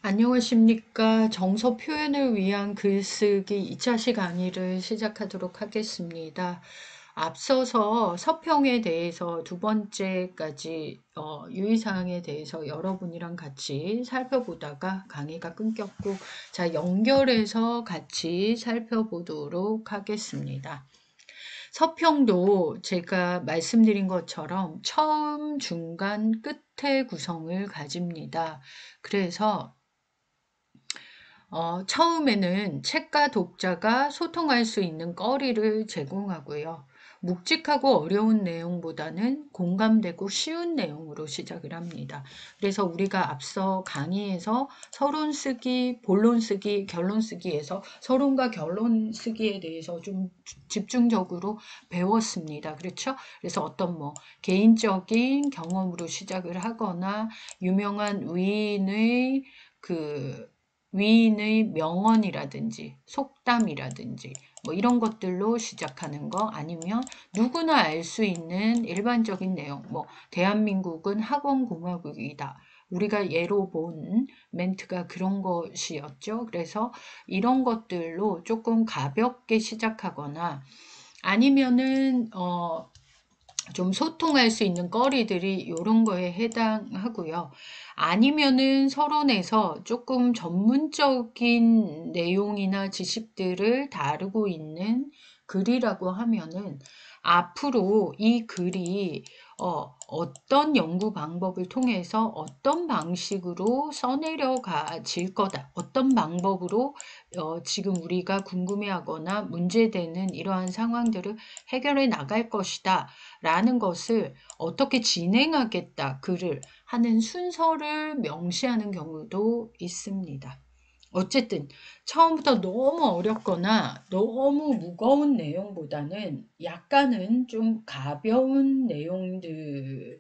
안녕하십니까. 정서 표현을 위한 글쓰기 2차시 강의를 시작하도록 하겠습니다. 앞서서 서평에 대해서 두 번째까지 유의사항에 대해서 여러분이랑 같이 살펴보다가 강의가 끊겼고, 자, 연결해서 같이 살펴보도록 하겠습니다. 서평도 제가 말씀드린 것처럼 처음, 중간, 끝의 구성을 가집니다. 그래서 처음에는 책과 독자가 소통할 수 있는 거리를 제공하고요. 묵직하고 어려운 내용보다는 공감되고 쉬운 내용으로 시작을 합니다. 그래서 우리가 앞서 강의에서 서론 쓰기, 본론 쓰기, 결론 쓰기에서 서론과 결론 쓰기에 대해서 좀 집중적으로 배웠습니다. 그렇죠? 그래서 어떤 개인적인 경험으로 시작을 하거나 유명한 위인의 명언이라든지 속담이라든지 이런 것들로 시작하는 거, 아니면 누구나 알 수 있는 일반적인 내용, 대한민국은 학원공화국이다. 우리가 예로 본 멘트가 그런 것이었죠. 그래서 이런 것들로 조금 가볍게 시작하거나, 아니면은 좀 소통할 수 있는 거리들이 이런 거에 해당하고요. 아니면은 서론에서 조금 전문적인 내용이나 지식들을 다루고 있는 글이라고 하면은 앞으로 이 글이 어떤 연구 방법을 통해서 어떤 방식으로 써내려가질 거다. 어떤 방법으로 지금 우리가 궁금해하거나 문제되는 이러한 상황들을 해결해 나갈 것이다. 라는 것을 어떻게 진행하겠다. 글을 하는 순서를 명시하는 경우도 있습니다. 어쨌든 처음부터 너무 어렵거나 너무 무거운 내용보다는 약간은 좀 가벼운 내용들로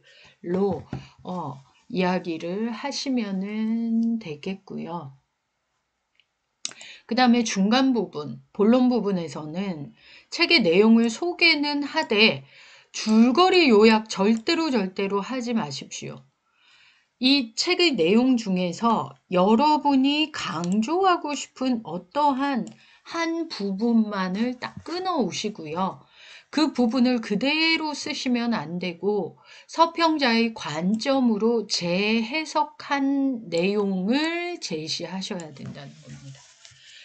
이야기를 하시면 되겠고요. 그 다음에 중간 부분, 본론 부분에서는 책의 내용을 소개는 하되 줄거리 요약 절대로 하지 마십시오. 이 책의 내용 중에서 여러분이 강조하고 싶은 어떠한 한 부분만을 딱 끊어 오시고요. 그 부분을 그대로 쓰시면 안 되고 서평자의 관점으로 재해석한 내용을 제시하셔야 된다는 겁니다.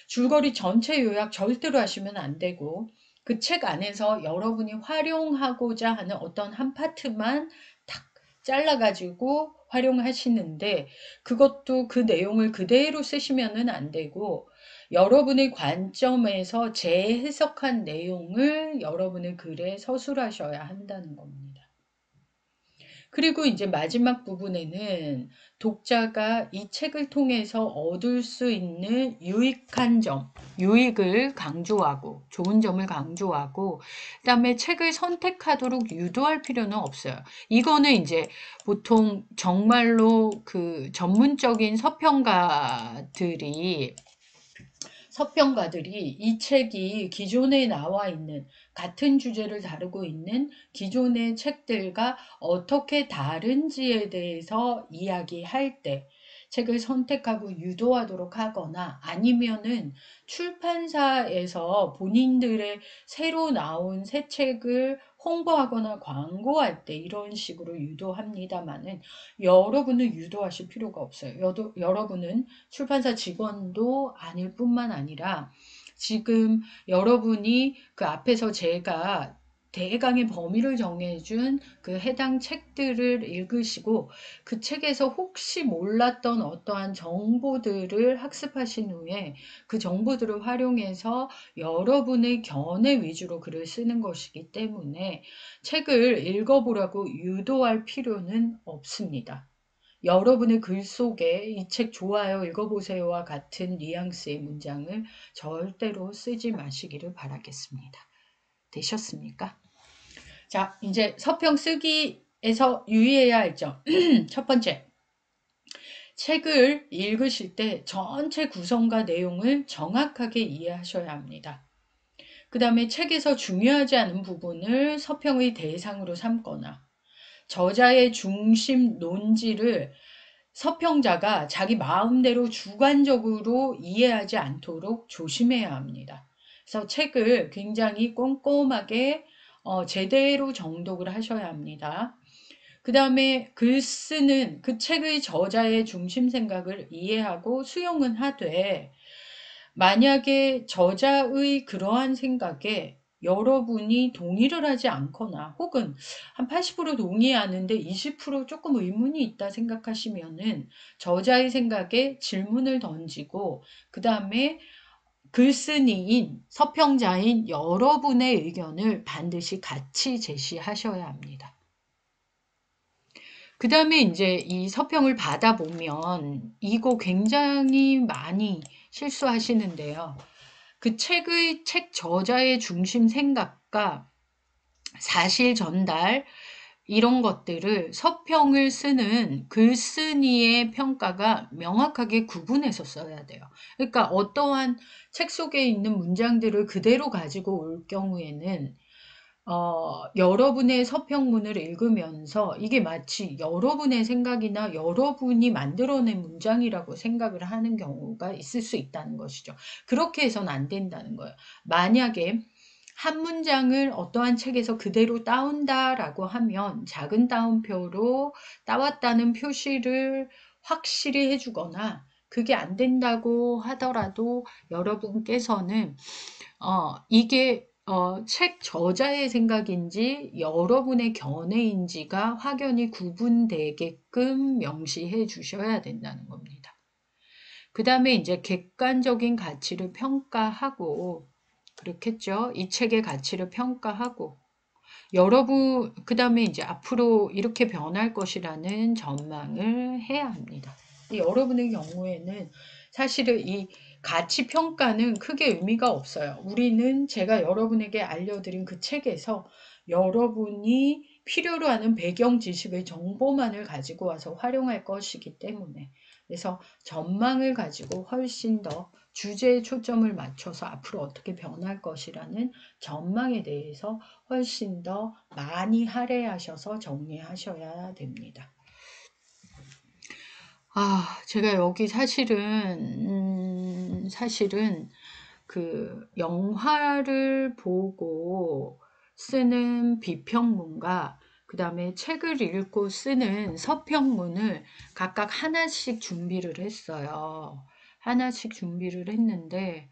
줄거리 전체 요약 절대로 하시면 안 되고 그 책 안에서 여러분이 활용하고자 하는 어떤 한 파트만 탁 잘라가지고 활용하시는데 그것도 그 내용을 그대로 쓰시면 안 되고 여러분의 관점에서 재해석한 내용을 여러분의 글에 서술하셔야 한다는 겁니다. 그리고 이제 마지막 부분에는 독자가 이 책을 통해서 얻을 수 있는 유익한 점, 유익을 강조하고, 좋은 점을 강조하고, 그다음에 책을 선택하도록 유도할 필요는 없어요. 이거는 이제 보통 정말로 그 전문적인 서평가들이 이 책이 기존에 나와 있는 같은 주제를 다루고 있는 기존의 책들과 어떻게 다른지에 대해서 이야기할 때 책을 선택하고 유도하도록 하거나 아니면은 출판사에서 본인들의 새로 나온 새 책을 홍보하거나 광고할 때 이런 식으로 유도합니다만은 여러분은 유도하실 필요가 없어요. 여러분은 출판사 직원도 아닐 뿐만 아니라 지금 여러분이 그 앞에서 제가 대강의 범위를 정해준 그 해당 책들을 읽으시고 그 책에서 혹시 몰랐던 어떠한 정보들을 학습하신 후에 그 정보들을 활용해서 여러분의 견해 위주로 글을 쓰는 것이기 때문에 책을 읽어보라고 유도할 필요는 없습니다. 여러분의 글 속에 이 책 좋아요, 읽어보세요와 같은 뉘앙스의 문장을 절대로 쓰지 마시기를 바라겠습니다. 되셨습니까? 자, 이제 서평 쓰기에서 유의해야 할 점. 첫 번째, 책을 읽으실 때 전체 구성과 내용을 정확하게 이해하셔야 합니다. 그 다음에 책에서 중요하지 않은 부분을 서평의 대상으로 삼거나 저자의 중심 논지를 서평자가 자기 마음대로 주관적으로 이해하지 않도록 조심해야 합니다. 그래서 책을 굉장히 꼼꼼하게 제대로 정독을 하셔야 합니다. 그 다음에 글 쓰는 그 책의 저자의 중심 생각을 이해하고 수용은 하되, 만약에 저자의 그러한 생각에 여러분이 동의를 하지 않거나 혹은 한 80% 동의하는데 20% 조금 의문이 있다 생각하시면은 저자의 생각에 질문을 던지고, 그 다음에 글쓴이인 서평자인 여러분의 의견을 반드시 같이 제시하셔야 합니다. 그 다음에 이제 이 서평을 받아보면 이거 굉장히 많이 실수하시는데요. 그 책 저자의 중심 생각과 사실 전달, 이런 것들을 서평을 쓰는 글쓴이의 평가가 명확하게 구분해서 써야 돼요. 그러니까 어떠한 책 속에 있는 문장들을 그대로 가지고 올 경우에는 여러분의 서평문을 읽으면서 이게 마치 여러분의 생각이나 여러분이 만들어낸 문장이라고 생각을 하는 경우가 있을 수 있다는 것이죠. 그렇게 해서는 안 된다는 거예요. 만약에 한 문장을 어떠한 책에서 그대로 따온다라고 하면 작은 따옴표로 따왔다는 표시를 확실히 해주거나, 그게 안 된다고 하더라도 여러분께서는 이게 책 저자의 생각인지 여러분의 견해인지가 확연히 구분되게끔 명시해 주셔야 된다는 겁니다. 그 다음에 이제 객관적인 가치를 평가하고, 그렇겠죠. 이 책의 가치를 평가하고, 그 다음에 이제 앞으로 이렇게 변할 것이라는 전망을 해야 합니다. 여러분의 경우에는 사실은 이 가치 평가는 크게 의미가 없어요. 우리는 제가 여러분에게 알려드린 그 책에서 여러분이 필요로 하는 배경 지식의 정보만을 가지고 와서 활용할 것이기 때문에, 그래서 전망을 가지고 훨씬 더 주제에 초점을 맞춰서 앞으로 어떻게 변할 것이라는 전망에 대해서 훨씬 더 많이 할애하셔서 정리하셔야 됩니다. 제가 여기 사실은 그 영화를 보고 쓰는 비평문과 그 다음에 책을 읽고 쓰는 서평문을 각각 하나씩 준비를 했어요. 하나씩 준비를 했는데,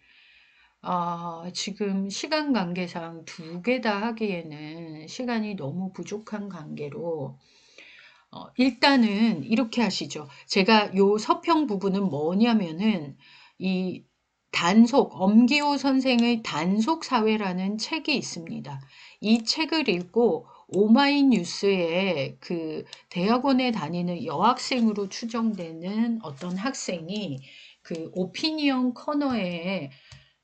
지금 시간 관계상 두 개 다 하기에는 시간이 너무 부족한 관계로, 일단은 이렇게 하시죠. 제가 요 서평 부분은 뭐냐면은, 이 엄기호 선생의 단속사회라는 책이 있습니다. 이 책을 읽고 오마이뉴스에 그 대학원에 다니는 여학생으로 추정되는 어떤 학생이 그 오피니언 커너에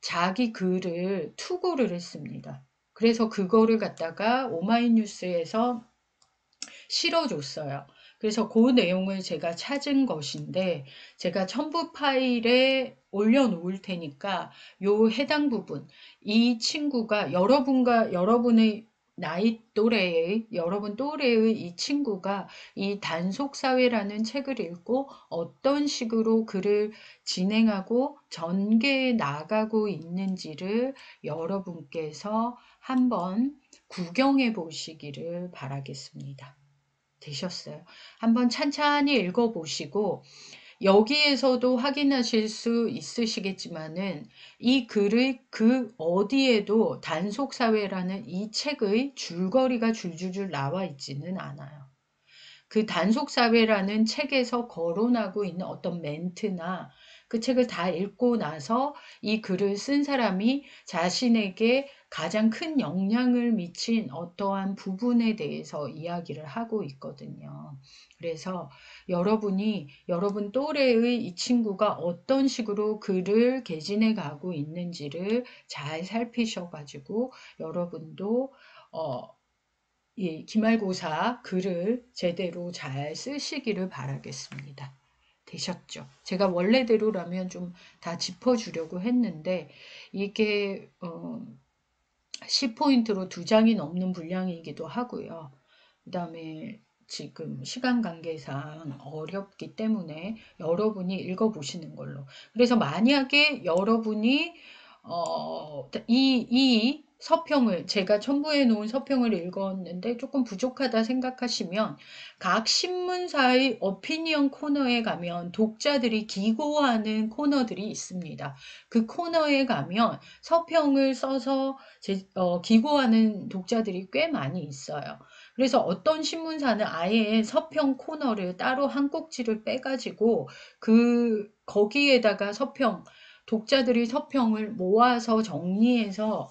자기 글을 투고를 했습니다. 그래서 그거를 갖다가 오마이뉴스에서 실어줬어요. 그래서 그 내용을 제가 찾은 것인데, 제가 첨부 파일에 올려놓을 테니까 요 해당 부분, 이 친구가 여러분의 여러분 또래의 이 친구가 이 단속사회라는 책을 읽고 어떤 식으로 글을 진행하고 전개해 나가고 있는지를 여러분께서 한번 구경해 보시기를 바라겠습니다. 되셨어요. 한번 찬찬히 읽어보시고, 여기에서도 확인하실 수 있으시겠지만은 이 글의 그 어디에도 단속사회라는 이 책의 줄거리가 줄줄줄 나와 있지는 않아요. 그 단속사회라는 책에서 거론하고 있는 어떤 멘트나 그 책을 다 읽고 나서 이 글을 쓴 사람이 자신에게 가장 큰 영향을 미친 어떠한 부분에 대해서 이야기를 하고 있거든요. 그래서 여러분 또래의 이 친구가 어떤 식으로 글을 개진해 가고 있는지를 잘 살피셔가지고 여러분도 기말고사 글을 제대로 잘 쓰시기를 바라겠습니다. 되셨죠? 제가 원래대로라면 좀 다 짚어주려고 했는데 이게 10포인트로 2장이 넘는 분량이기도 하고요. 그 다음에 지금 시간 관계상 어렵기 때문에 여러분이 읽어보시는 걸로. 그래서 만약에 여러분이 이 서평을 제가 첨부해 놓은 서평을 읽었는데 조금 부족하다 생각하시면 각 신문사의 오피니언 코너에 가면 독자들이 기고하는 코너들이 있습니다. 그 코너에 가면 서평을 써서 기고하는 독자들이 꽤 많이 있어요. 그래서 어떤 신문사는 아예 서평 코너를 따로 한 꼭지를 빼가지고 거기에다가 독자들이 서평을 모아서 정리해서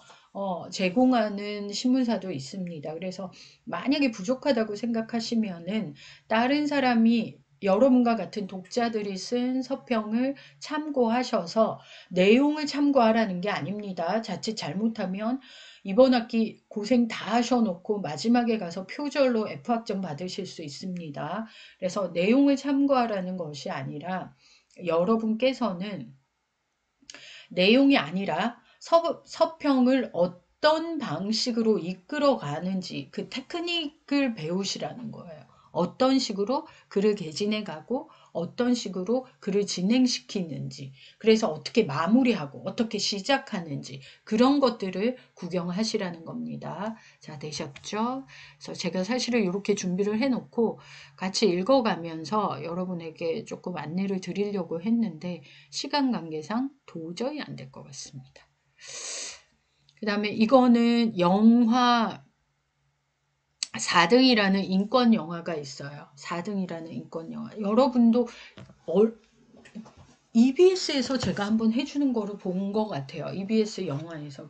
제공하는 신문사도 있습니다. 그래서 만약에 부족하다고 생각하시면은 다른 사람이 여러분과 같은 독자들이 쓴 서평을 참고하셔서 내용을 참고하라는 게 아닙니다. 자칫 잘못하면 이번 학기 고생 다 하셔놓고 마지막에 가서 표절로 F학점 받으실 수 있습니다. 그래서 내용을 참고하라는 것이 아니라 여러분께서는 내용이 아니라 서평을 어떤 방식으로 이끌어 가는지 그 테크닉을 배우시라는 거예요. 어떤 식으로 글을 개진해 가고 어떤 식으로 글을 진행시키는지, 그래서 어떻게 마무리하고 어떻게 시작하는지 그런 것들을 구경하시라는 겁니다. 자, 되셨죠? 그래서 제가 사실은 이렇게 준비를 해놓고 같이 읽어가면서 여러분에게 조금 안내를 드리려고 했는데 시간 관계상 도저히 안 될 것 같습니다. 그 다음에 이거는 영화 4등이라는 인권 영화가 있어요. 4등이라는 인권 영화. 여러분도 EBS에서 제가 한번 해주는 거를 본 것 같아요. EBS 영화에서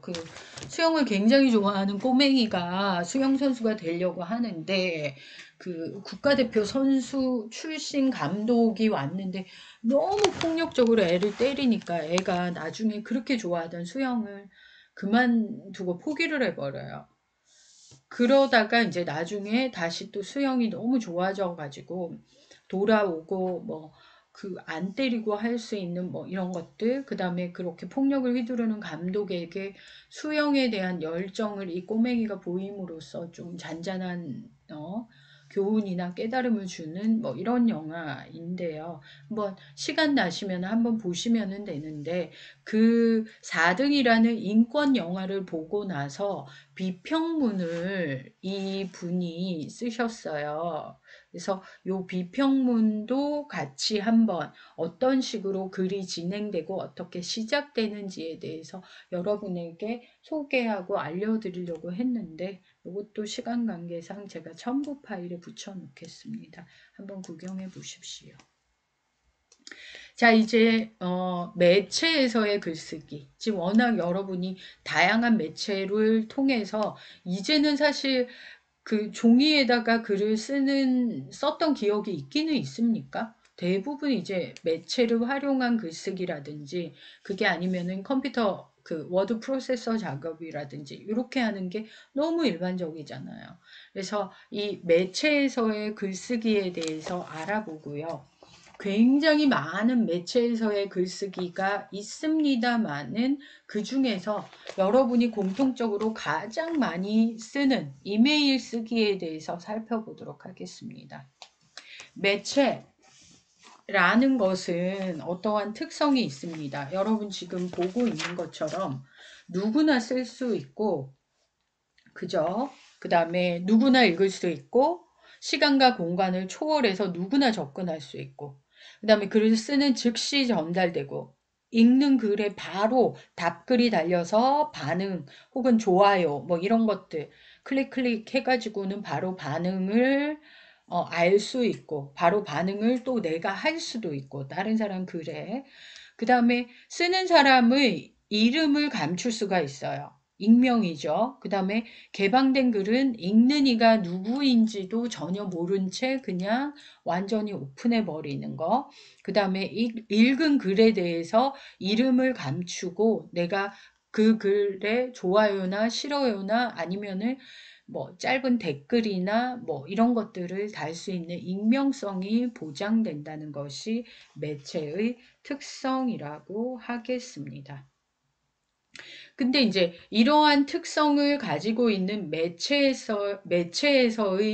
수영을 굉장히 좋아하는 꼬맹이가 수영 선수가 되려고 하는데 그 국가대표 선수 출신 감독이 왔는데 너무 폭력적으로 애를 때리니까 애가 나중에 그렇게 좋아하던 수영을 그만두고 포기를 해버려요. 그러다가 이제 나중에 다시 또 수영이 너무 좋아져 가지고 돌아오고 뭐 안 때리고 할 수 있는 뭐 이런 것들, 그 다음에 그렇게 폭력을 휘두르는 감독에게 수영에 대한 열정을 이 꼬맹이가 보임으로써 좀 잔잔한 교훈이나 깨달음을 주는 뭐 이런 영화인데요. 한번 시간 나시면 한번 보시면 되는데 그 4등이라는 인권 영화를 보고 나서 비평문을 이 분이 쓰셨어요. 그래서 요 비평문도 같이 한번 어떤 식으로 글이 진행되고 어떻게 시작되는지에 대해서 여러분에게 소개하고 알려드리려고 했는데 이것도 시간 관계상 제가 첨부 파일에 붙여 놓겠습니다. 한번 구경해 보십시오. 자, 이제 매체에서의 글쓰기. 지금 워낙 여러분이 다양한 매체를 통해서 이제는 사실 그 종이에다가 글을 썼던 기억이 있기는 있습니까? 대부분 이제 매체를 활용한 글쓰기라든지 그게 아니면은 컴퓨터 워드 프로세서 작업이라든지 이렇게 하는 게 너무 일반적이잖아요. 그래서 이 매체에서의 글쓰기에 대해서 알아보고요. 굉장히 많은 매체에서의 글쓰기가 있습니다만은 그 중에서 여러분이 공통적으로 가장 많이 쓰는 이메일 쓰기에 대해서 살펴보도록 하겠습니다. 매체라는 것은 어떠한 특성이 있습니다. 여러분 지금 보고 있는 것처럼 누구나 쓸 수 있고, 그죠? 그 다음에 누구나 읽을 수 있고, 시간과 공간을 초월해서 누구나 접근할 수 있고, 그 다음에 글을 쓰는 즉시 전달되고, 읽는 글에 바로 답글이 달려서 반응 혹은 좋아요 뭐 이런 것들 클릭 해가지고는 바로 반응을 알 수 있고, 바로 반응을 또 내가 할 수도 있고, 다른 사람 글에. 그 다음에 쓰는 사람의 이름을 감출 수가 있어요. 익명이죠. 그 다음에 개방된 글은 읽는 이가 누구인지도 전혀 모른 채 그냥 완전히 오픈해 버리는 거. 그 다음에 읽은 글에 대해서 이름을 감추고 내가 그 글에 좋아요나 싫어요나 아니면은 뭐 짧은 댓글이나 뭐 이런 것들을 달 수 있는 익명성이 보장된다는 것이 매체의 특성이라고 하겠습니다. 근데 이제 이러한 특성을 가지고 있는 매체에서의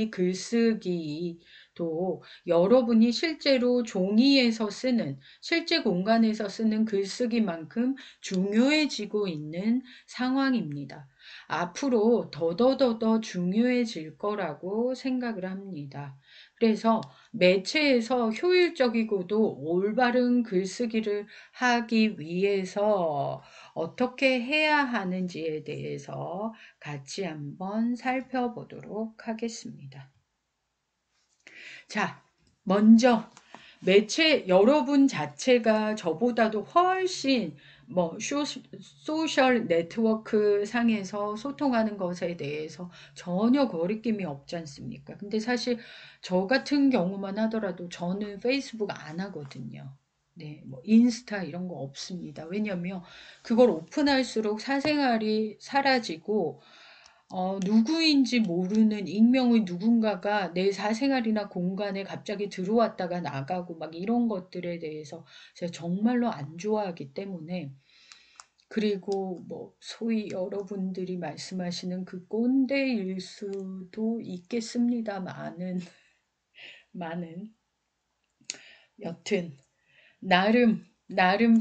글쓰기도 여러분이 실제로 종이에서 쓰는, 실제 공간에서 쓰는 글쓰기만큼 중요해지고 있는 상황입니다. 앞으로 더더더더 중요해질 거라고 생각을 합니다. 그래서 매체에서 효율적이고도 올바른 글쓰기를 하기 위해서 어떻게 해야 하는지에 대해서 같이 한번 살펴보도록 하겠습니다. 자, 먼저 여러분 자체가 저보다도 훨씬 소셜 네트워크 상에서 소통하는 것에 대해서 전혀 거리낌이 없지 않습니까? 근데 사실 저 같은 경우만 하더라도 저는 페이스북 안 하거든요. 네, 인스타 이런 거 없습니다. 왜냐면 그걸 오픈할수록 사생활이 사라지고 누구인지 모르는 익명의 누군가가 내 사생활이나 공간에 갑자기 들어왔다가 나가고 막 이런 것들에 대해서 제가 정말로 안 좋아하기 때문에, 그리고 소위 여러분들이 말씀하시는 그 꼰대일 수도 있겠습니다만은, 많은, 여튼 나름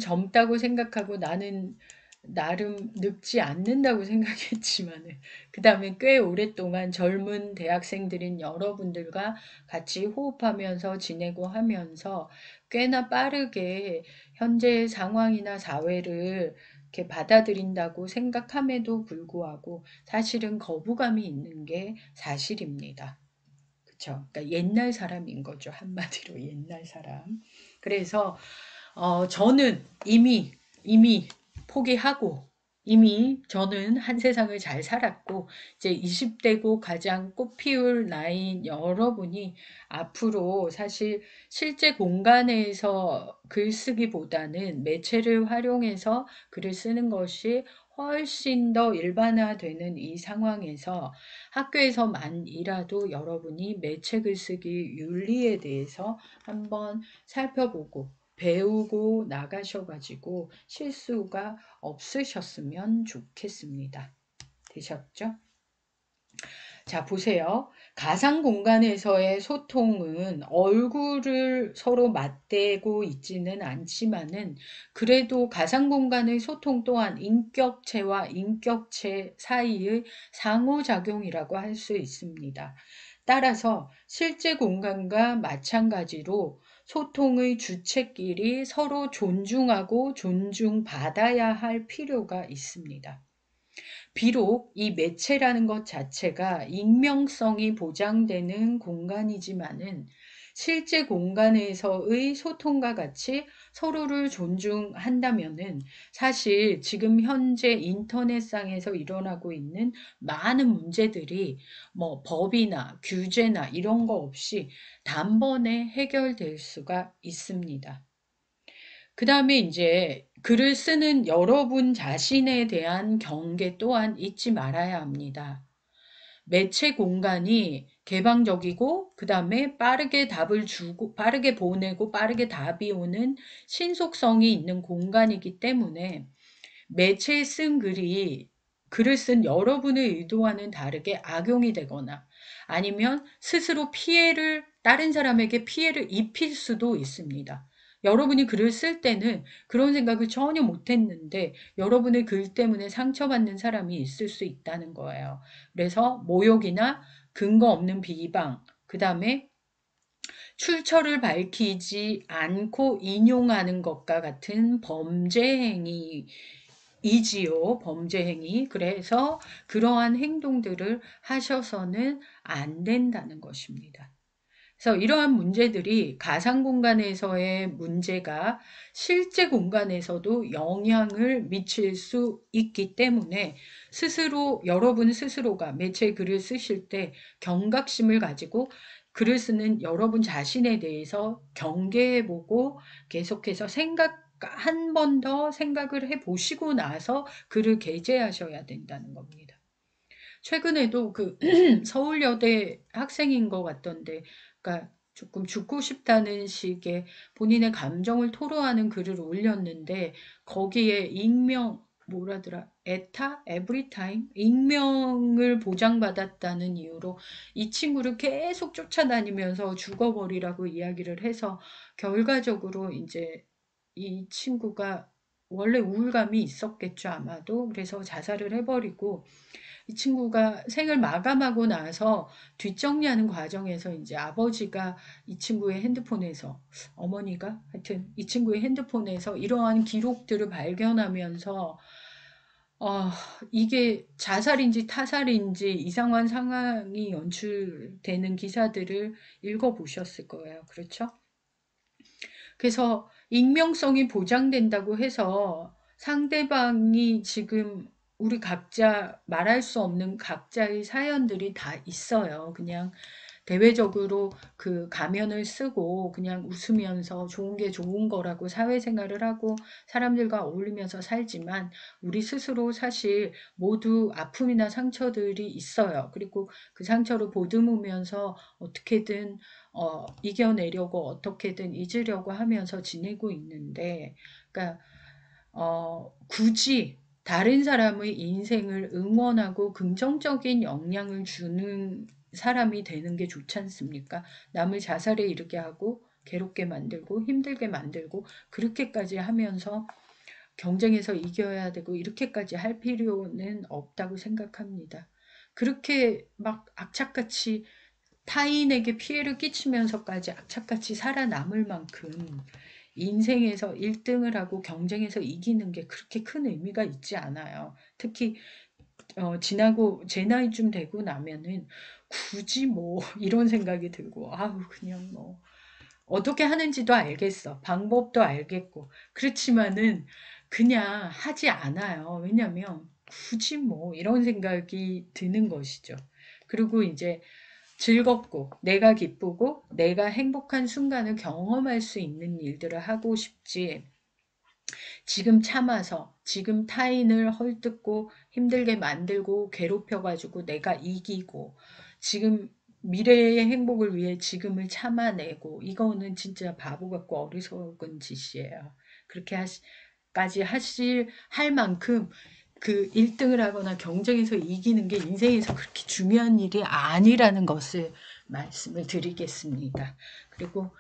젊다고 생각하고 나는 나름 늙지 않는다고 생각했지만은, 그 다음에 꽤 오랫동안 젊은 대학생들인 여러분들과 같이 호흡하면서 지내고 하면서 꽤나 빠르게 현재 상황이나 사회를 이렇게 받아들인다고 생각함에도 불구하고 사실은 거부감이 있는 게 사실입니다. 그쵸? 그러니까 옛날 사람인 거죠. 한마디로 옛날 사람. 그래서 저는 이미 포기하고, 이미 저는 한 세상을 잘 살았고, 이제 20대고 가장 꽃피울 나이인 여러분이 앞으로 사실 실제 공간에서 글쓰기보다는 매체를 활용해서 글을 쓰는 것이 훨씬 더 일반화되는 이 상황에서 학교에서만이라도 여러분이 매체 글쓰기 윤리에 대해서 한번 살펴보고 배우고 나가셔가지고 실수가 없으셨으면 좋겠습니다. 되셨죠? 자, 보세요. 가상 공간에서의 소통은 얼굴을 서로 맞대고 있지는 않지만은, 그래도 가상 공간의 소통 또한 인격체와 인격체 사이의 상호작용이라고 할 수 있습니다. 따라서 실제 공간과 마찬가지로 소통의 주체끼리 서로 존중하고 존중받아야 할 필요가 있습니다. 비록 이 매체라는 것 자체가 익명성이 보장되는 공간이지만은 실제 공간에서의 소통과 같이 서로를 존중한다면은 사실 지금 현재 인터넷상에서 일어나고 있는 많은 문제들이 법이나 규제나 이런 거 없이 단번에 해결될 수가 있습니다. 그 다음에 이제 글을 쓰는 여러분 자신에 대한 경계 또한 잊지 말아야 합니다. 매체 공간이 개방적이고, 그 다음에 빠르게 답을 주고, 빠르게 보내고, 빠르게 답이 오는 신속성이 있는 공간이기 때문에 매체에 쓴 글을 쓴 여러분의 의도와는 다르게 악용이 되거나 아니면 스스로 다른 사람에게 피해를 입힐 수도 있습니다. 여러분이 글을 쓸 때는 그런 생각을 전혀 못했는데 여러분의 글 때문에 상처받는 사람이 있을 수 있다는 거예요. 그래서 모욕이나 근거 없는 비방, 그 다음에 출처를 밝히지 않고 인용하는 것과 같은 범죄 행위이지요. 범죄 행위. 그래서 그러한 행동들을 하셔서는 안 된다는 것입니다. 그래서 이러한 문제들이 가상 공간에서의 문제가 실제 공간에서도 영향을 미칠 수 있기 때문에 여러분 스스로가 매체 글을 쓰실 때 경각심을 가지고 글을 쓰는 여러분 자신에 대해서 경계해보고 계속해서 한 번 더 생각을 해보시고 나서 글을 게재하셔야 된다는 겁니다. 최근에도 서울여대 학생인 것 같던데, 그러니까 조금 죽고 싶다는 식의 본인의 감정을 토로하는 글을 올렸는데, 거기에 뭐라더라, 에타, 에브리타임, 익명을 보장받았다는 이유로 이 친구를 계속 쫓아다니면서 죽어버리라고 이야기를 해서 결과적으로 이제 이 친구가 원래 우울감이 있었겠죠, 아마도. 그래서 자살을 해버리고 이 친구가 생을 마감하고 나서 뒷정리하는 과정에서 이제 아버지가 이 친구의 핸드폰에서, 어머니가 하여튼 이 친구의 핸드폰에서 이러한 기록들을 발견하면서 어, 이게 자살인지 타살인지 이상한 상황이 연출되는 기사들을 읽어보셨을 거예요. 그렇죠? 그래서 익명성이 보장된다고 해서 상대방이 지금 우리 각자 말할 수 없는 각자의 사연들이 다 있어요. 그냥 대외적으로 그 가면을 쓰고 그냥 웃으면서 좋은 게 좋은 거라고 사회생활을 하고 사람들과 어울리면서 살지만 우리 스스로 사실 모두 아픔이나 상처들이 있어요. 그리고 그 상처를 보듬으면서 어떻게든 이겨내려고 어떻게든 잊으려고 하면서 지내고 있는데, 그러니까 굳이 다른 사람의 인생을 응원하고 긍정적인 영향을 주는 사람이 되는 게 좋지 않습니까? 남을 자살에 이르게 하고 괴롭게 만들고 힘들게 만들고 그렇게까지 하면서 경쟁에서 이겨야 되고 이렇게까지 할 필요는 없다고 생각합니다. 그렇게 막 악착같이 타인에게 피해를 끼치면서까지 악착같이 살아남을 만큼 인생에서 1등을 하고 경쟁에서 이기는 게 그렇게 큰 의미가 있지 않아요. 특히 지나고 제 나이쯤 되고 나면은 굳이 뭐 이런 생각이 들고 아우 그냥 뭐 어떻게 하는지도 알겠어. 방법도 알겠고. 그렇지만은 그냥 하지 않아요. 왜냐면 굳이 뭐 이런 생각이 드는 것이죠. 그리고 이제 즐겁고 내가 기쁘고 내가 행복한 순간을 경험할 수 있는 일들을 하고 싶지. 지금 참아서 지금 타인을 헐뜯고 힘들게 만들고 괴롭혀가지고 내가 이기고 지금 미래의 행복을 위해 지금을 참아내고 이거는 진짜 바보 같고 어리석은 짓이에요. 그렇게 까지 할 만큼 그 1등을 하거나 경쟁에서 이기는 게 인생에서 그렇게 중요한 일이 아니라는 것을 말씀을 드리겠습니다. 그리고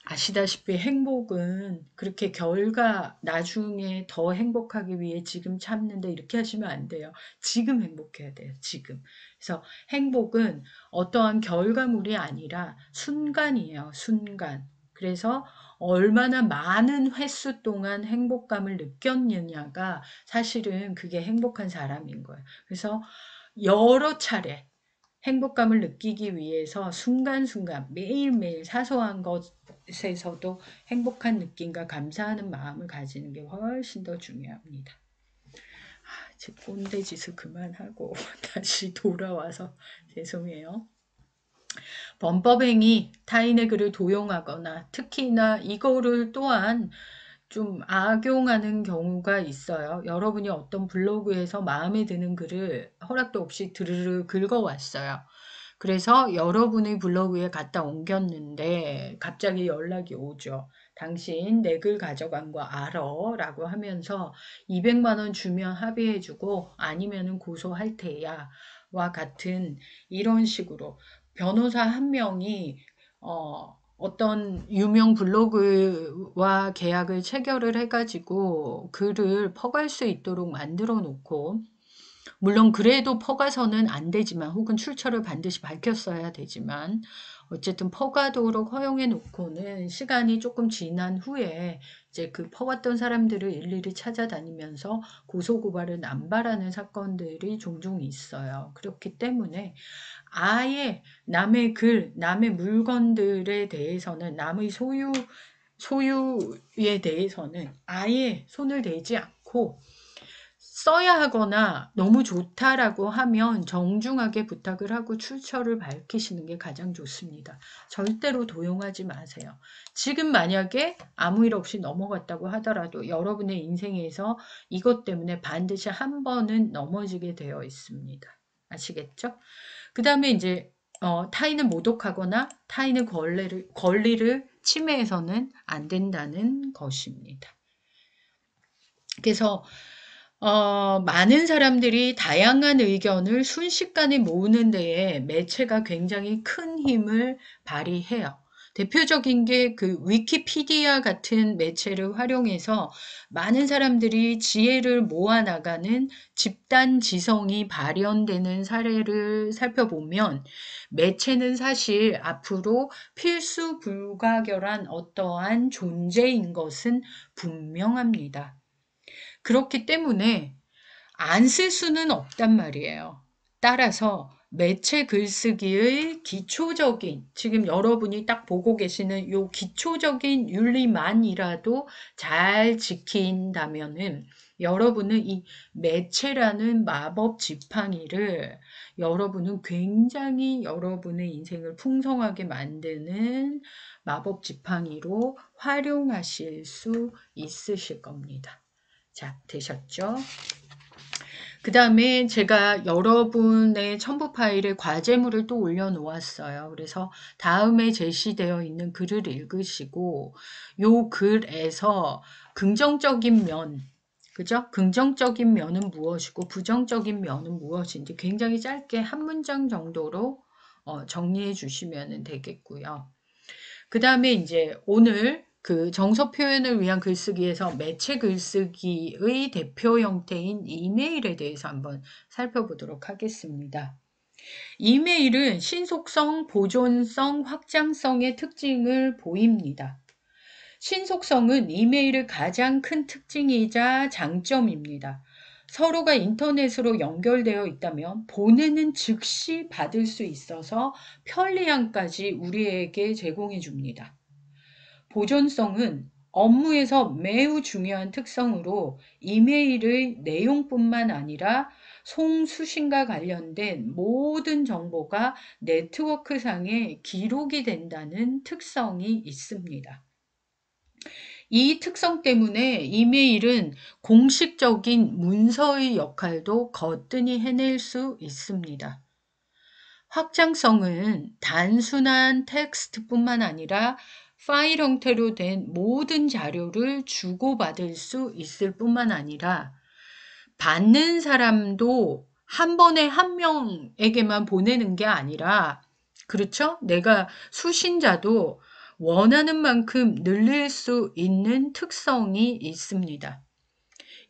아시다시피 행복은 그렇게 결과 나중에 더 행복하기 위해 지금 참는데 이렇게 하시면 안 돼요. 지금 행복해야 돼요. 지금. 그래서 행복은 어떠한 결과물이 아니라 순간이에요. 순간. 그래서 얼마나 많은 횟수 동안 행복감을 느꼈느냐가 사실은 그게 행복한 사람인 거예요. 그래서 여러 차례 행복감을 느끼기 위해서 순간순간 매일매일 사소한 것에서도 행복한 느낌과 감사하는 마음을 가지는 게 훨씬 더 중요합니다. 제 꼰대 짓을 그만하고 다시 돌아와서 죄송해요. 범법행위, 타인의 글을 도용하거나 특히나 이거를 또한 좀 악용하는 경우가 있어요. 여러분이 어떤 블로그에서 마음에 드는 글을 허락도 없이 드르르 긁어왔어요. 그래서 여러분의 블로그에 갖다 옮겼는데 갑자기 연락이 오죠. 당신 내 글 가져간 거 알아? 라고 하면서 200만 원 주면 합의해주고 아니면은 고소할 테야. 와 같은 이런 식으로 변호사 한 명이 어떤 유명 블로그와 계약을 체결을 해가지고 글을 퍼갈 수 있도록 만들어 놓고 물론 그래도 퍼가서는 안 되지만 혹은 출처를 반드시 밝혔어야 되지만 어쨌든 퍼가도록 허용해 놓고는 시간이 조금 지난 후에 이제 그 퍼갔던 사람들을 일일이 찾아다니면서 고소고발을 남발하는 사건들이 종종 있어요. 그렇기 때문에 아예 남의 글, 남의 물건들에 대해서는 남의 소유에 대해서는 아예 손을 대지 않고 써야 하거나 너무 좋다라고 하면 정중하게 부탁을 하고 출처를 밝히시는 게 가장 좋습니다. 절대로 도용하지 마세요. 지금 만약에 아무 일 없이 넘어갔다고 하더라도 여러분의 인생에서 이것 때문에 반드시 한 번은 넘어지게 되어 있습니다. 아시겠죠? 그 다음에 이제 타인을 모독하거나 타인의 권리를 침해해서는 안 된다는 것입니다. 그래서 많은 사람들이 다양한 의견을 순식간에 모으는 데에 매체가 굉장히 큰 힘을 발휘해요. 대표적인 게 그 위키피디아 같은 매체를 활용해서 많은 사람들이 지혜를 모아나가는 집단 지성이 발현되는 사례를 살펴보면 매체는 사실 앞으로 필수 불가결한 어떠한 존재인 것은 분명합니다. 그렇기 때문에 안 쓸 수는 없단 말이에요. 따라서 매체 글쓰기의 기초적인, 지금 여러분이 딱 보고 계시는 요 기초적인 윤리만이라도 잘 지킨다면은 여러분은 이 매체라는 마법 지팡이를 여러분은 굉장히 여러분의 인생을 풍성하게 만드는 마법 지팡이로 활용하실 수 있으실 겁니다. 자, 되셨죠? 그 다음에 제가 여러분의 첨부 파일에 과제물을 또 올려놓았어요. 그래서 다음에 제시되어 있는 글을 읽으시고 요 글에서 긍정적인 면, 그죠? 긍정적인 면은 무엇이고 부정적인 면은 무엇인지 굉장히 짧게 한 문장 정도로 정리해 주시면 되겠고요. 그 다음에 이제 오늘 그 정서 표현을 위한 글쓰기에서 매체 글쓰기의 대표 형태인 이메일에 대해서 한번 살펴보도록 하겠습니다. 이메일은 신속성, 보존성, 확장성의 특징을 보입니다. 신속성은 이메일의 가장 큰 특징이자 장점입니다. 서로가 인터넷으로 연결되어 있다면 보내는 즉시 받을 수 있어서 편리함까지 우리에게 제공해 줍니다. 보존성은 업무에서 매우 중요한 특성으로 이메일의 내용뿐만 아니라 송수신과 관련된 모든 정보가 네트워크상에 기록이 된다는 특성이 있습니다. 이 특성 때문에 이메일은 공식적인 문서의 역할도 거뜬히 해낼 수 있습니다. 확장성은 단순한 텍스트뿐만 아니라 파일 형태로 된 모든 자료를 주고받을 수 있을 뿐만 아니라 받는 사람도 한 번에 한 명에게만 보내는 게 아니라, 그렇죠? 내가 수신자도 원하는 만큼 늘릴 수 있는 특성이 있습니다.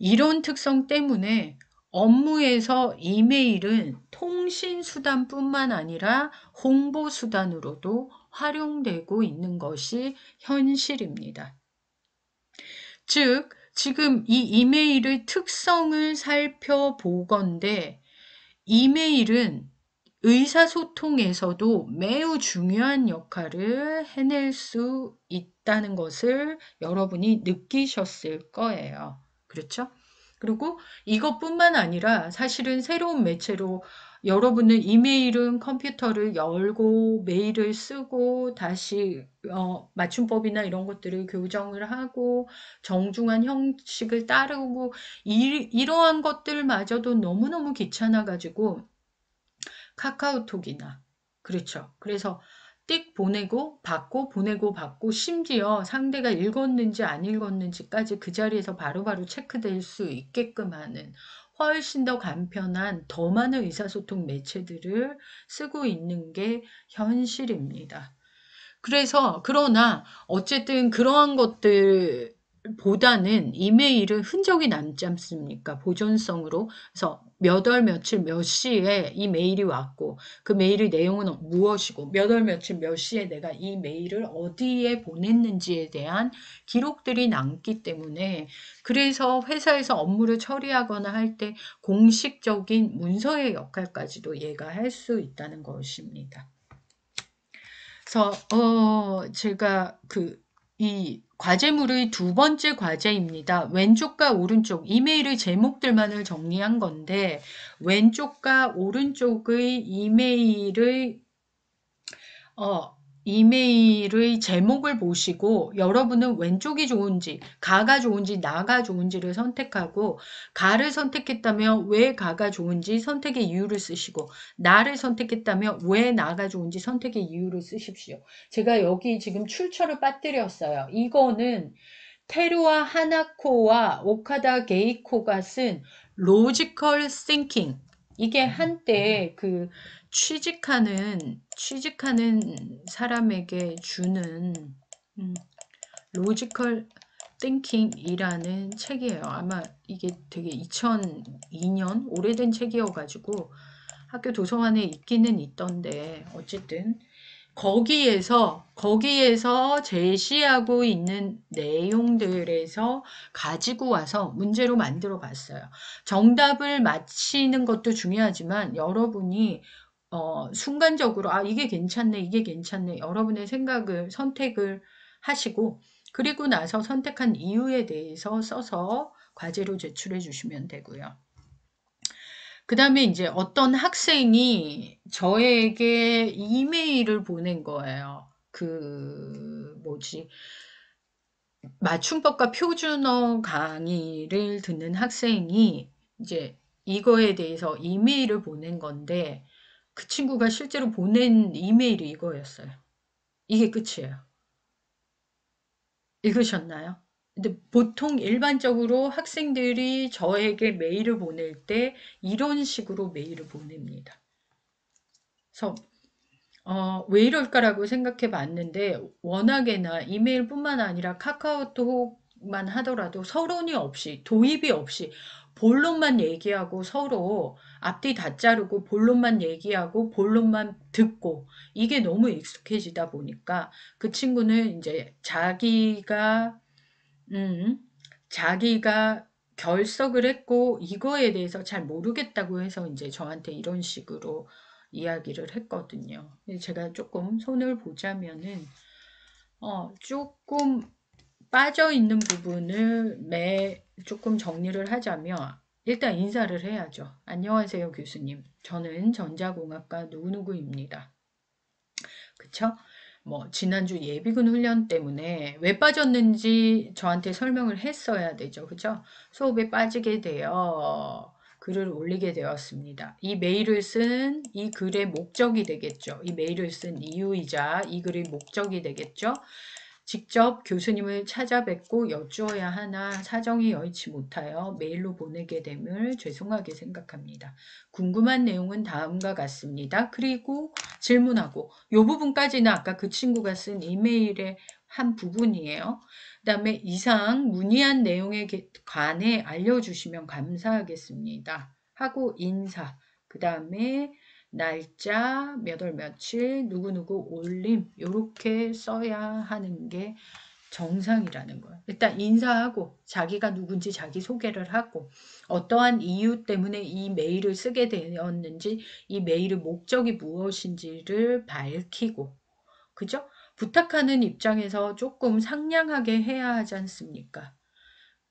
이런 특성 때문에 업무에서 이메일은 통신 수단뿐만 아니라 홍보 수단으로도 활용되고 있는 것이 현실입니다. 즉, 지금 이 이메일의 특성을 살펴보건대 이메일은 의사소통에서도 매우 중요한 역할을 해낼 수 있다는 것을 여러분이 느끼셨을 거예요. 그렇죠? 그리고 이것뿐만 아니라 사실은 새로운 매체로 여러분은 이메일은 컴퓨터를 열고 메일을 쓰고 다시 맞춤법이나 이런 것들을 교정을 하고 정중한 형식을 따르고 이러한 것들마저도 너무너무 귀찮아가지고 카카오톡이나 그렇죠. 그래서 띡 보내고 받고 보내고 받고 심지어 상대가 읽었는지 안 읽었는지까지 그 자리에서 바로바로 체크될 수 있게끔 하는 훨씬 더 간편한 더 많은 의사소통 매체들을 쓰고 있는 게 현실입니다. 그래서 그러나 어쨌든 그러한 것들 보다는 이메일은 흔적이 남지 않습니까? 보존성으로. 그래서 몇 월 며칠 몇 시에 이 메일이 왔고 그 메일의 내용은 무엇이고 몇 월 며칠 몇 시에 내가 이 메일을 어디에 보냈는지에 대한 기록들이 남기 때문에 그래서 회사에서 업무를 처리하거나 할 때 공식적인 문서의 역할까지도 얘가 할 수 있다는 것입니다. 그래서 제가 이 과제물의 두 번째 과제입니다. 왼쪽과 오른쪽 이메일의 제목들만을 정리한 건데 왼쪽과 오른쪽의 이메일의 제목을 보시고 여러분은 왼쪽이 좋은지, 가가 좋은지, 나가 좋은지를 선택하고 가를 선택했다면 왜 가가 좋은지 선택의 이유를 쓰시고 나를 선택했다면 왜 나가 좋은지 선택의 이유를 쓰십시오. 제가 여기 지금 출처를 빠뜨렸어요. 이거는 테루아 하나코와 오카다 게이코가 쓴 로지컬 싱킹. 이게 한때 그 취직하는 사람에게 주는 로지컬 띵킹이라는 책이에요. 아마 이게 되게 2002년 오래된 책이어가지고 학교 도서관에 있기는 있던데 어쨌든 거기에서 제시하고 있는 내용들에서 가지고 와서 문제로 만들어 봤어요. 정답을 맞히는 것도 중요하지만 여러분이 순간적으로 이게 괜찮네, 이게 괜찮네. 여러분의 선택을 하시고 그리고 나서 선택한 이유에 대해서 써서 과제로 제출해 주시면 되고요. 그 다음에 이제 어떤 학생이 저에게 이메일을 보낸 거예요. 맞춤법과 표준어 강의를 듣는 학생이 이제 이거에 대해서 이메일을 보낸 건데 그 친구가 실제로 보낸 이메일이 이거였어요. 이게 끝이에요. 읽으셨나요? 근데 보통 일반적으로 학생들이 저에게 메일을 보낼 때 이런 식으로 메일을 보냅니다. 그래서 왜 이럴까라고 생각해 봤는데 워낙에나 이메일뿐만 아니라 카카오톡만 하더라도 서론이 없이 도입이 없이 본론만 얘기하고 서로 앞뒤 다 자르고 본론만 얘기하고 본론만 듣고 이게 너무 익숙해지다 보니까 그 친구는 이제 음, 자기가 결석을 했고 이거에 대해서 잘 모르겠다고 해서 이제 저한테 이런 식으로 이야기를 했거든요. 제가 조금 손을 보자면은 조금 빠져 있는 부분을 조금 정리를 하자면 일단 인사를 해야죠. 안녕하세요, 교수님. 저는 전자공학과 누구누구입니다. 그쵸? 지난주 예비군 훈련 때문에 왜 빠졌는지 저한테 설명을 했어야 되죠. 그죠? 수업에 빠지게 되어 글을 올리게 되었습니다. 이 메일을 쓴 이 글의 목적이 되겠죠. 이 메일을 쓴 이유이자 이 글의 목적이 되겠죠. 직접 교수님을 찾아뵙고 여쭈어야 하나 사정이 여의치 못하여 메일로 보내게 됨을 죄송하게 생각합니다. 궁금한 내용은 다음과 같습니다. 그리고 질문하고 이 부분까지는 아까 그 친구가 쓴 이메일의 한 부분이에요. 그 다음에 이상 문의한 내용에 관해 알려주시면 감사하겠습니다. 하고 인사. 그 다음에 날짜, 몇 월 며칠, 누구누구 올림 이렇게 써야 하는 게 정상이라는 거예요. 일단 인사하고 자기가 누군지 자기 소개를 하고 어떠한 이유 때문에 이 메일을 쓰게 되었는지 이 메일의 목적이 무엇인지를 밝히고 그죠? 부탁하는 입장에서 조금 상냥하게 해야 하지 않습니까?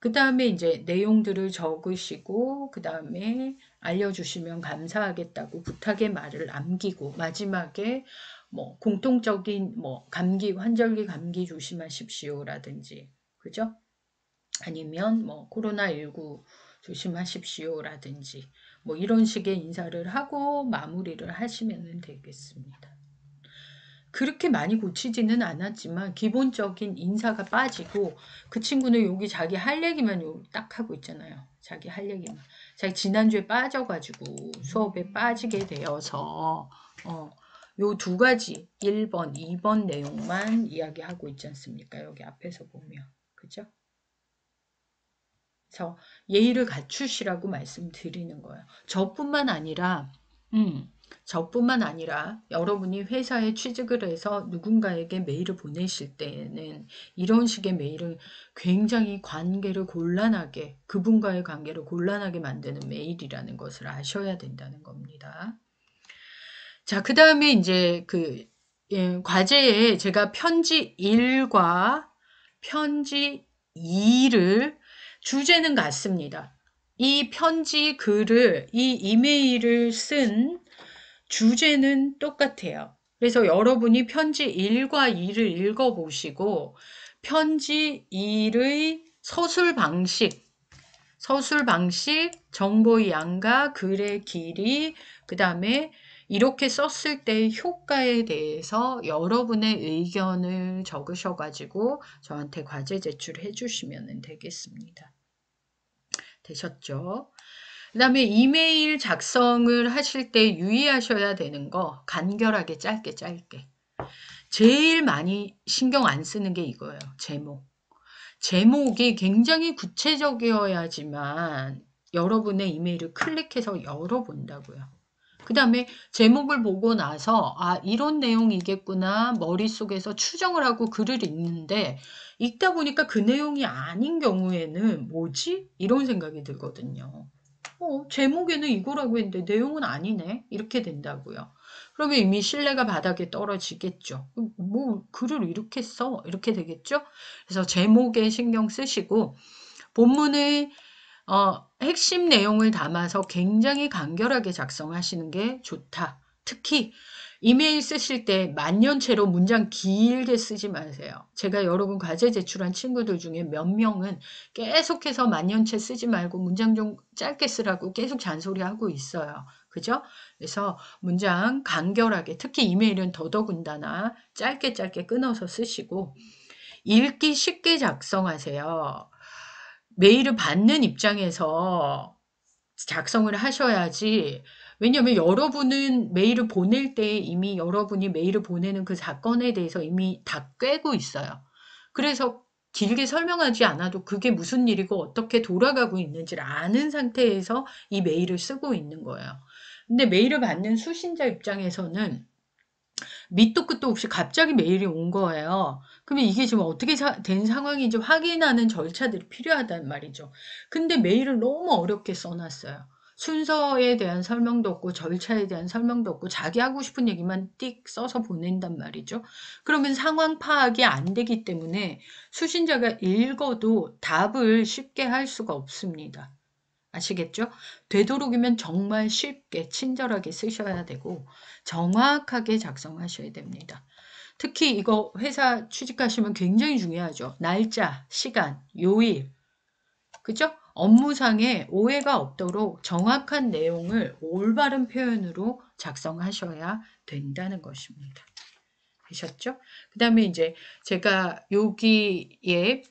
그 다음에 이제 내용들을 적으시고 그 다음에 알려주시면 감사하겠다고 부탁의 말을 남기고 마지막에 공통적인 환절기 감기 조심하십시오라든지 그죠? 아니면 코로나19 조심하십시오라든지 이런 식의 인사를 하고 마무리를 하시면 되겠습니다. 그렇게 많이 고치지는 않았지만 기본적인 인사가 빠지고 그 친구는 여기 자기 할 얘기만 딱 하고 있잖아요. 자기 할 얘기만. 자기 지난주에 빠져가지고 수업에 빠지게 되어서 요 두 가지 1번, 2번 내용만 이야기하고 있지 않습니까? 여기 앞에서 보면. 그죠? 그래서 예의를 갖추시라고 말씀드리는 거예요. 저뿐만 아니라 여러분이 회사에 취직을 해서 누군가에게 메일을 보내실 때에는 이런 식의 메일은 굉장히 그분과의 관계를 곤란하게 만드는 메일이라는 것을 아셔야 된다는 겁니다. 자, 그 다음에 이제 과제에 제가 편지 1과 편지 2를 주제는 같습니다. 이 이메일을 쓴 주제는 똑같아요. 그래서 여러분이 편지 1과 2를 읽어보시고 편지 1의 서술 방식, 정보의 양과 글의 길이, 그 다음에 이렇게 썼을 때 효과에 대해서 여러분의 의견을 적으셔가지고 저한테 과제 제출해 주시면 되겠습니다. 되셨죠? 그 다음에 이메일 작성을 하실 때 유의하셔야 되는 거 간결하게 짧게. 제일 많이 신경 안 쓰는 게 이거예요. 제목. 제목이 굉장히 구체적이어야지만 여러분의 이메일을 클릭해서 열어본다고요. 그 다음에 제목을 보고 나서 이런 내용이겠구나 머릿속에서 추정을 하고 글을 읽는데 읽다 보니까 그 내용이 아닌 경우에는 뭐지? 이런 생각이 들거든요. 제목에는 이거라고 했는데 내용은 아니네. 이렇게 된다고요. 그러면 이미 신뢰가 바닥에 떨어지겠죠. 뭐 글을 이렇게 써? 이렇게 되겠죠? 그래서 제목에 신경 쓰시고 본문의 핵심 내용을 담아서 굉장히 간결하게 작성하시는 게 좋다. 특히 이메일 쓰실 때 만년체로 문장 길게 쓰지 마세요. 제가 여러분 과제 제출한 친구들 중에 몇 명은 계속해서 만년체 쓰지 말고 문장 좀 짧게 쓰라고 계속 잔소리하고 있어요. 그죠? 그래서 문장 간결하게, 특히 이메일은 더더군다나 짧게 끊어서 쓰시고 읽기 쉽게 작성하세요. 메일을 받는 입장에서 작성을 하셔야지. 왜냐하면 여러분은 메일을 보낼 때 이미 여러분이 메일을 보내는 그 사건에 대해서 이미 다 꿰고 있어요. 그래서 길게 설명하지 않아도 그게 무슨 일이고 어떻게 돌아가고 있는지를 아는 상태에서 이 메일을 쓰고 있는 거예요. 근데 메일을 받는 수신자 입장에서는 밑도 끝도 없이 갑자기 메일이 온 거예요. 그러면 이게 지금 어떻게 된 상황인지 확인하는 절차들이 필요하단 말이죠. 근데 메일을 너무 어렵게 써놨어요. 순서에 대한 설명도 없고 절차에 대한 설명도 없고 자기 하고 싶은 얘기만 띡 써서 보낸단 말이죠. 그러면 상황 파악이 안 되기 때문에 수신자가 읽어도 답을 쉽게 할 수가 없습니다. 아시겠죠? 되도록이면 정말 쉽게 친절하게 쓰셔야 되고 정확하게 작성하셔야 됩니다. 특히 이거 회사 취직하시면 굉장히 중요하죠. 날짜, 시간, 요일, 그죠? 업무상에 오해가 없도록 정확한 내용을 올바른 표현으로 작성하셔야 된다는 것입니다. 되셨죠? 그 다음에 이제 제가 여기에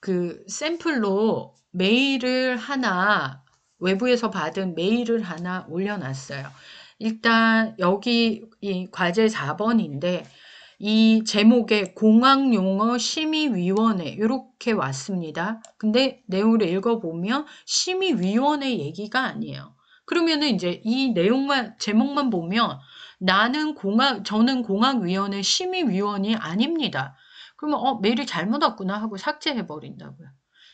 그 샘플로 메일을 하나, 외부에서 받은 메일을 하나 올려놨어요. 일단 여기 이 과제 4번인데 이 제목에 공학용어 심의위원회 이렇게 왔습니다. 근데 내용을 읽어보면 심의위원회 얘기가 아니에요. 그러면은 이제 이 내용만 제목만 보면 저는 공학위원회 심의위원이 아닙니다. 그러면 메일을 잘못 왔구나 하고 삭제해 버린다고요.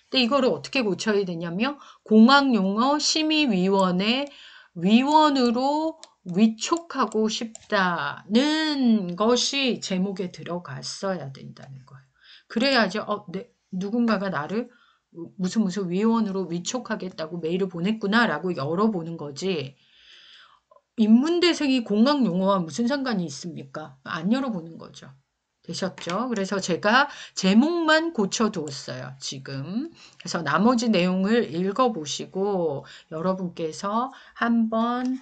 근데 이거를 어떻게 고쳐야 되냐면 공학용어 심의위원회 위원으로 위촉하고 싶다는 것이 제목에 들어갔어야 된다는 거예요. 그래야죠. 누군가가 나를 무슨 위원으로 위촉하겠다고 메일을 보냈구나라고 열어보는 거지. 인문대생이 공학용어와 무슨 상관이 있습니까? 안 열어보는 거죠. 되셨죠? 그래서 제가 제목만 고쳐두었어요, 지금. 그래서 나머지 내용을 읽어보시고 여러분께서 한번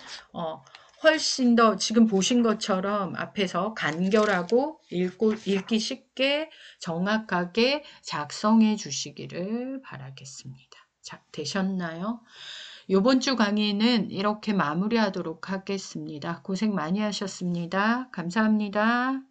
훨씬 더 지금 보신 것처럼 앞에서 간결하고 읽기 쉽게 정확하게 작성해 주시기를 바라겠습니다. 자, 되셨나요? 이번 주 강의는 이렇게 마무리하도록 하겠습니다. 고생 많이 하셨습니다. 감사합니다.